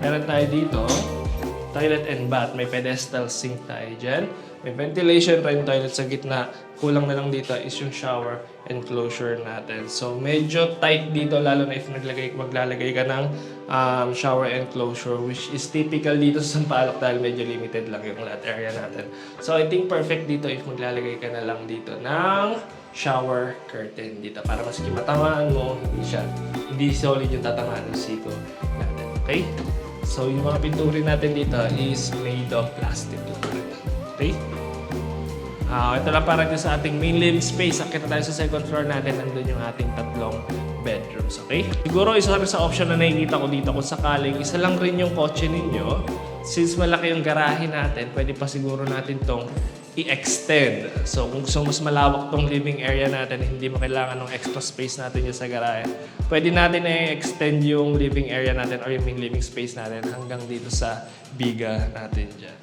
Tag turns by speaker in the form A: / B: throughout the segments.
A: Meron tayo dito, toilet and bath. May pedestal sink tayo dyan. May ventilation rin toilet sa gitna. Kulang na lang dito is yung shower enclosure natin. So, medyo tight dito, lalo na if maglalagay ka ng shower enclosure, which is typical dito sa Sampaloc dahil medyo limited lang yung lot area natin. So, I think perfect dito if maglalagay ka na lang dito ng shower curtain dito para maski matamaan mo, hindi solid yung tatamaan ng siko natin. Okay? So, yung mga pinturin natin dito is made of plastic. Okay? Ito lang para sa ating main living space. Akita tayo sa second floor natin. Nandun yung ating tatlong bedrooms. Okay? Siguro isa rin sa option na nakikita ko dito kung sakaling isa lang rin yung kotse ninyo. Since malaki yung garahe natin, pwede pa siguro natin tong i-extend. So, kung gusto mas malawak tong living area natin, hindi mo kailangan ng extra space natin yung sa garahe, pwede natin i-extend yung living area natin or yung main living space natin hanggang dito sa biga natin dyan.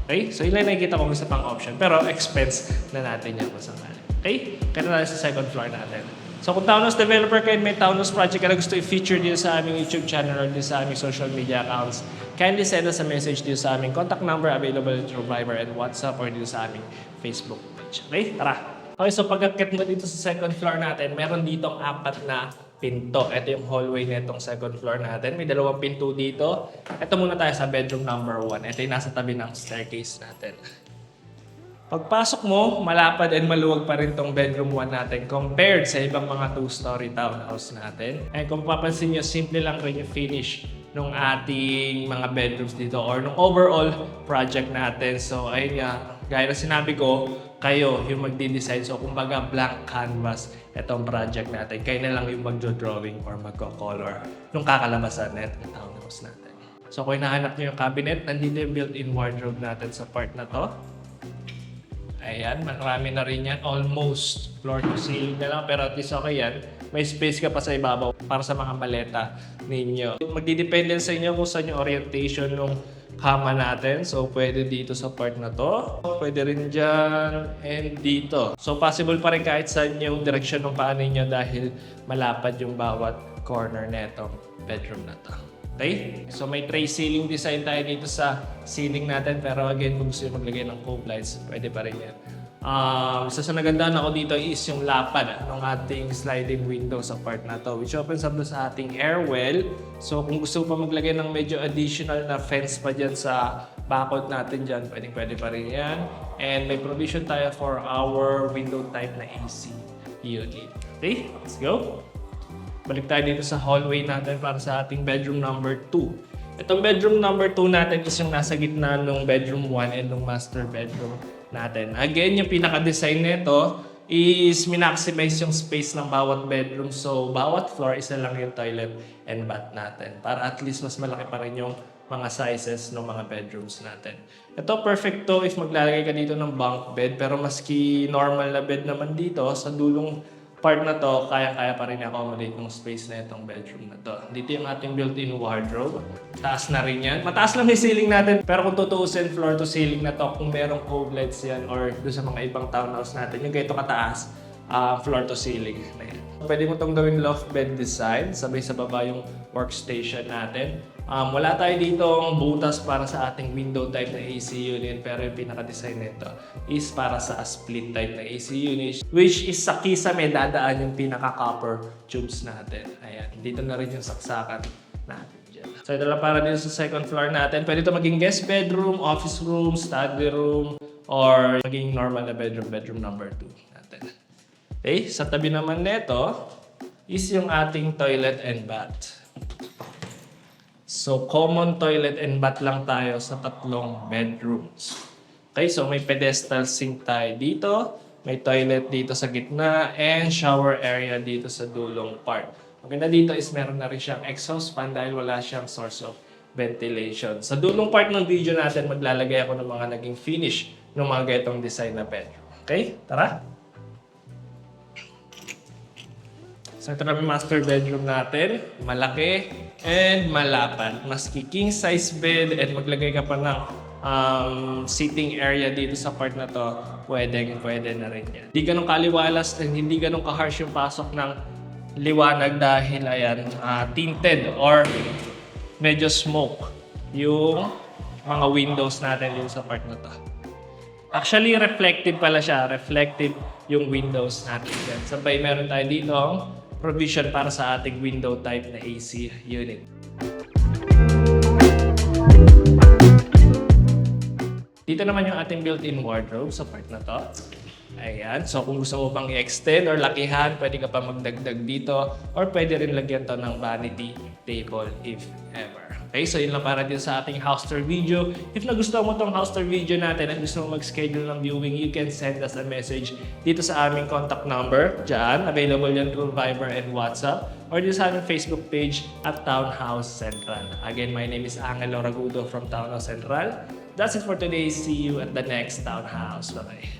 A: Okay? So, yun lang nakikita ko isa pang option. Pero, expense na natin yan kung sakali. Okay? Kaya tayo sa second floor natin. So, kung townhouse developer kayo, may townhouse project ka na gusto i-feature dito sa aming YouTube channel or dito sa aming social media accounts, kindly send us a message dito sa aming contact number available through Viber and WhatsApp or dito sa aming Facebook page. Okay? Tara! Okay, so pag-akit mo dito sa second floor natin, meron ditong 4 na pinto. Ito yung hallway nitong second floor natin. May 2 pinto dito. Ito muna tayo sa bedroom number 1. Ito yung nasa tabi ng staircase natin. Pagpasok mo, malapad and maluwag pa rin tong bedroom 1 natin compared sa ibang mga 2-story townhouse natin. And kung papansin nyo, simple lang rin yung finish ng ating mga bedrooms dito or ng overall project natin. So, ayun nga, gaya na sinabi ko, kayo yung magdi-design. So, kumbaga blank canvas itong project natin. Kayo na lang yung magdo-drawing or magko-color nung kakalabasan ng townhouse natin. So, kung hinahanap nyo yung cabinet, nandito yung built-in wardrobe natin sa part na to. Ayan, marami na rin yan. Almost floor to ceiling na lang. Pero at least okay yan. May space ka pa sa ibabaw para sa mga maleta ninyo. Magdidepende sa inyo kung saan yung orientation ng kama natin. So, pwede dito sa part na to. Pwede rin dyan and dito. So, possible pa rin kahit saan yung direction ng paa ninyo dahil malapad yung bawat corner na itong bedroom na to. Okay? So, may tray ceiling design tayo dito sa ceiling natin. Pero again, kung gusto nyo maglagay ng cove lights, pwede pa rin yan. Isa sa nagandaan ako dito is yung lapad ng ating sliding window sa part na to, which opens up sa ating air well. So, kung gusto pa maglagay ng medyo additional na fence pa dyan sa bakod natin dyan, pwede pa rin yan. And may provision tayo for our window type na AC unit. Okay? Let's go! Balik tayo dito sa hallway natin para sa ating bedroom number 2. Itong bedroom number 2 natin is yung nasa gitna ng bedroom 1 and ng master bedroom natin. Again, yung pinaka-design nito is minaximize yung space ng bawat bedroom. So, bawat floor, isa lang yung toilet and bath natin. Para at least mas malaki pa rin yung mga sizes ng mga bedrooms natin. Ito, perfect to if maglalagay ka dito ng bunk bed. Pero maski normal na bed naman dito, sa dulong part na to, kaya-kaya pa rin i-accommodate ng space na itong bedroom na to. Dito yung ating built-in wardrobe. Taas na rin yan. Mataas lang yung ceiling natin, pero kung tutuusin floor to ceiling na to, kung merong cove lights yan or doon sa mga ibang townhouse natin, yung ganito kataas, floor to ceiling na yan. Pwede mo itong gawin loft bed design, sabay sa baba yung workstation natin. Wala tayo ditong butas para sa ating window type na AC unit, pero yung pinaka-design nito is para sa split type na AC unit, which is sa kisa may dadaan yung pinaka-copper tubes natin. Ayan, dito na rin yung saksakan natin dyan. So ito lang para dito sa second floor natin. Pwede ito maging guest bedroom, office room, study room, or maging normal na bedroom number 2 natin. Okay, sa tabi naman nito is yung ating toilet and bath. So, common toilet and bath lang tayo sa 3 bedrooms. Okay, so may pedestal sink tayo dito, may toilet dito sa gitna, and shower area dito sa dulong part. Maganda dito is meron na rin siyang exhaust fan dahil wala siyang source of ventilation. Sa dulong part ng video natin, maglalagay ako ng mga naging finish ng mga ganitong design na bedroom. Okay, tara! So ito na yung master bedroom natin. Malaki and malapad. Maski king size bed and maglagay ka pa ng sitting area dito sa part na to, pwede na rin yan. Hindi ganun kaliwalas and hindi ganun ka-harsh yung pasok ng liwanag dahil ayan, tinted or medyo smoke yung mga windows natin dito sa part na to. Actually, reflective pala siya. Reflective yung windows natin dyan. Sabay meron tayo dito provision para sa ating window type na AC unit. Dito naman yung ating built-in wardrobe sa part na to. Ayan. So kung gusto mo pang i-extend or lakihan, pwede ka pa magdagdag dito or pwede rin lagyan to ng vanity table if ever. Okay, so yun lang para dito sa ating house tour video. If nagustuhan mo tong house tour video natin at gusto mo mag-schedule ng viewing, you can send us a message dito sa aming contact number. Diyan, available yan through Viber and WhatsApp or dito sa aming Facebook page at Townhouse Central. Again, my name is Angelo Ragudo from Townhouse Central. That's it for today. See you at the next Townhouse. Bye-bye.